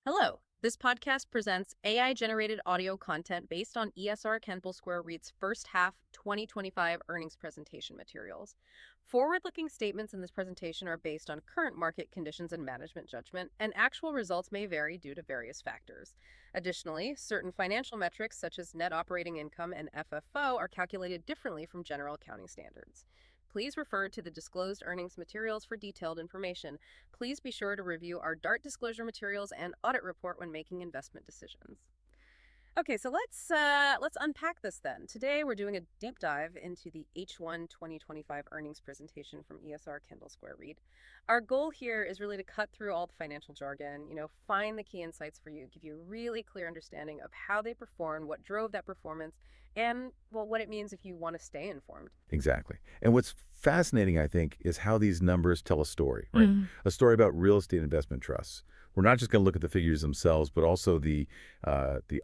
Hello. This podcast presents AI-generated audio content based on ESR Kendall REIT's first half 2025 earnings presentation materials. Forward-looking statements in this presentation are based on current market conditions and management judgment, and actual results may vary due to various factors. Additionally, certain financial metrics such as net operating income and FFO are calculated differently from general accounting standards. Please refer to the disclosed earnings materials for detailed information. Please be sure to review our DART disclosure materials and audit report when making investment decisions. Okay, so let's unpack this then. Today we're doing a deep dive into the H1 2025 earnings presentation from ESR Kendall REIT. Our goal here is really to cut through all the financial jargon, find the key insights for you, give you a really clear understanding of how they performed, what drove that performance, and what it means if you want to stay informed. Exactly. And what's fascinating, I think, is how these numbers tell a story, right? A story about real estate investment trusts. We're not just going to look at the figures themselves, but also the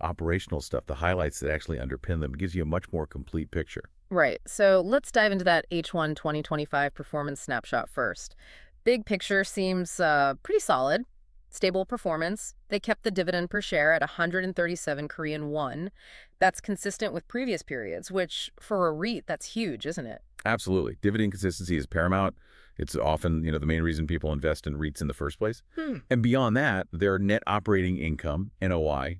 operational stuff, the highlights that actually underpin them. It gives you a much more complete picture. Right. So let's dive into that H1 2025 performance snapshot first. Big picture seems pretty solid. Stable performance. They kept the dividend per share at 137 Korean won. That's consistent with previous periods, which for a REIT, that's huge, isn't it? Absolutely. Dividend consistency is paramount. It's often, the main reason people invest in REITs in the first place. And beyond that, their net operating income, NOI,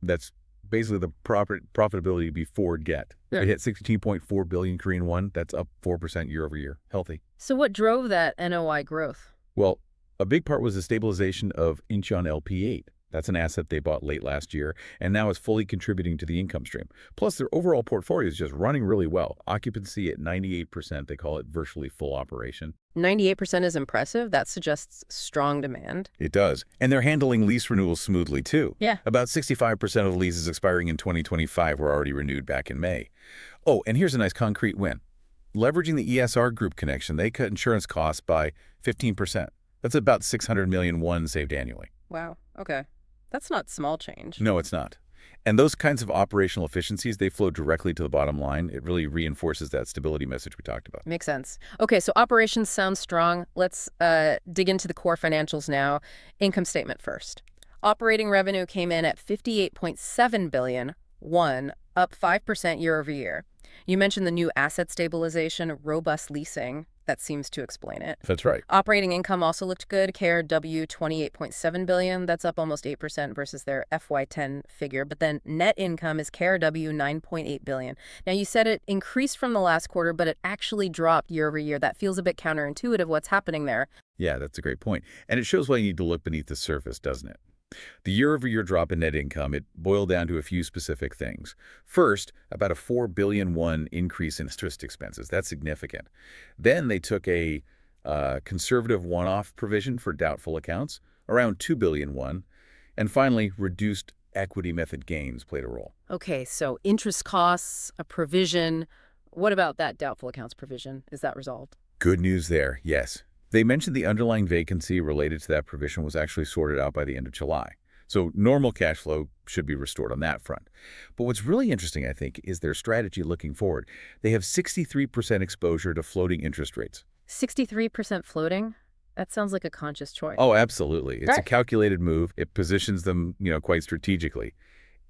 that's basically the profitability before debt. Yeah. It hit 16.4 billion Korean won. That's up 4% year over year. Healthy. So what drove that NOI growth? Well, a big part was the stabilization of Incheon LP8. That's an asset they bought late last year and now is fully contributing to the income stream. Plus, their overall portfolio is just running really well. Occupancy at 98%. They call it virtually full operation. 98% is impressive. That suggests strong demand. It does. And they're handling lease renewals smoothly, too. Yeah. About 65% of the leases expiring in 2025 were already renewed back in May. Oh, and here's a nice concrete win. Leveraging the ESR Group connection, they cut insurance costs by 15%. That's about 600 million won saved annually. Wow. Okay. That's not small change. No, it's not. And those kinds of operational efficiencies, they flow directly to the bottom line. It really reinforces that stability message we talked about. Makes sense. Okay, so operations sounds strong. Let's dig into the core financials now. Income statement first. Operating revenue came in at 58.7 billion won, up 5% year over year. You mentioned the new asset stabilization, robust leasing. That seems to explain it. That's right. Operating income also looked good. KRW 28.7 billion. That's up almost 8% versus their FY10 figure. But then net income is KRW 9.8 billion. Now, you said it increased from the last quarter, but it actually dropped year over year. That feels a bit counterintuitive. What's happening there? Yeah, that's a great point. And it shows why you need to look beneath the surface, doesn't it? The year-over-year drop in net income, it boiled down to a few specific things. First, about a 4 billion won increase in interest expenses. That's significant. Then they took a conservative one-off provision for doubtful accounts, around 2 billion won. And finally, reduced equity method gains played a role. Okay, so interest costs, a provision. What about that doubtful accounts provision? Is that resolved? Good news there, yes. They mentioned the underlying vacancy related to that provision was actually sorted out by the end of July. So normal cash flow should be restored on that front. But what's really interesting, I think, is their strategy looking forward. They have 63% exposure to floating interest rates. 63% floating? That sounds like a conscious choice. Oh, absolutely. It's Right. a calculated move. It positions them, quite strategically.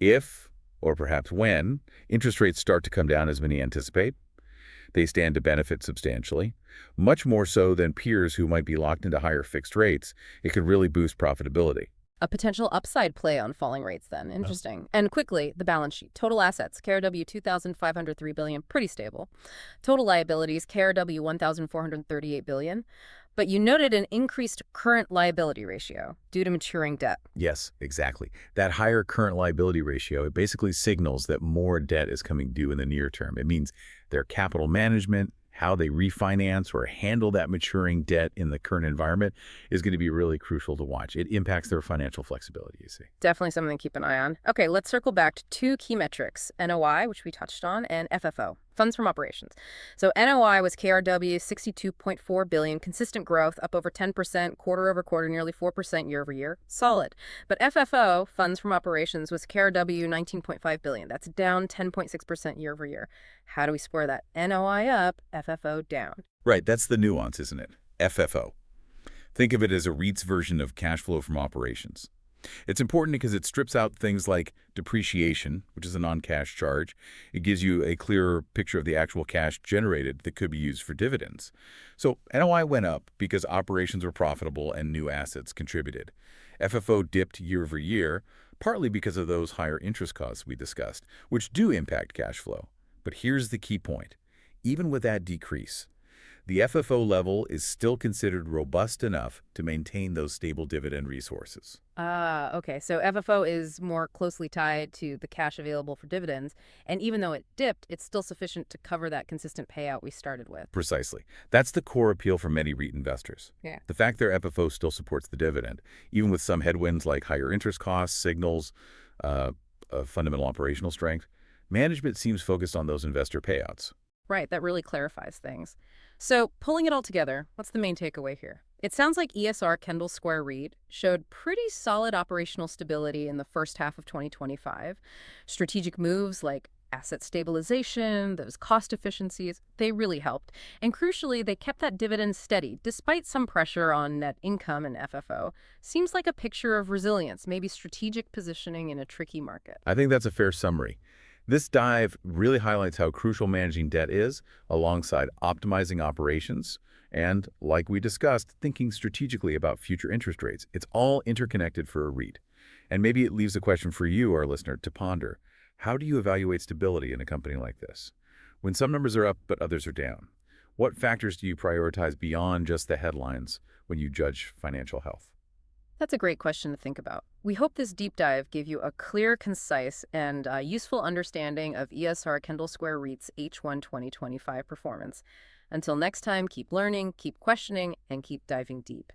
If, or perhaps when, interest rates start to come down as many anticipate, they stand to benefit substantially, much more so than peers who might be locked into higher fixed rates. It could really boost profitability. A potential upside play on falling rates then. Interesting. And quickly, the balance sheet. Total assets, KRW 2,503 billion, pretty stable. Total liabilities, KRW 1,438 billion. But you noted an increased current liability ratio due to maturing debt. Yes, exactly. That higher current liability ratio, it basically signals that more debt is coming due in the near term. It means their capital management, how they refinance or handle that maturing debt in the current environment is going to be really crucial to watch. It impacts their financial flexibility, you see. Definitely something to keep an eye on. Okay, let's circle back to two key metrics, NOI, which we touched on, and FFO, funds from operations. So NOI was KRW 62.4 billion, consistent growth, up over 10% quarter over quarter, nearly 4% year over year. Solid. But FFO, funds from operations, was KRW 19.5 billion. That's down 10.6% year over year. How do we square that? NOI up, FFO down. Right, that's the nuance, isn't it? FFO. Think of it as a REIT's version of cash flow from operations. It's important because it strips out things like depreciation, which is a non-cash charge. It gives you a clearer picture of the actual cash generated that could be used for dividends. So NOI went up because operations were profitable and new assets contributed. FFO dipped year over year, partly because of those higher interest costs we discussed, which do impact cash flow. But here's the key point. Even with that decrease, the FFO level is still considered robust enough to maintain those stable dividend resources. Ah, okay. So FFO is more closely tied to the cash available for dividends, and even though it dipped, it's still sufficient to cover that consistent payout we started with. Precisely. That's the core appeal for many REIT investors. Yeah. The fact their FFO still supports the dividend, even with some headwinds like higher interest costs, signals, fundamental operational strength. Management seems focused on those investor payouts. Right, that really clarifies things. So, pulling it all together, what's the main takeaway here? It sounds like ESR Kendall Square REIT showed pretty solid operational stability in the first half of 2025. Strategic moves like asset stabilization, those cost efficiencies, they really helped. And crucially, they kept that dividend steady despite some pressure on net income and FFO. Seems like a picture of resilience, maybe strategic positioning in a tricky market. I think that's a fair summary. This dive really highlights how crucial managing debt is, alongside optimizing operations, and, like we discussed, thinking strategically about future interest rates. It's all interconnected for a REIT. And maybe it leaves a question for you, our listener, to ponder. How do you evaluate stability in a company like this? When some numbers are up but others are down, what factors do you prioritize beyond just the headlines when you judge financial health? That's a great question to think about. We hope this deep dive gave you a clear, concise, and useful understanding of ESR Kendall Square REIT's H1 2025 performance. Until next time, keep learning, keep questioning, and keep diving deep.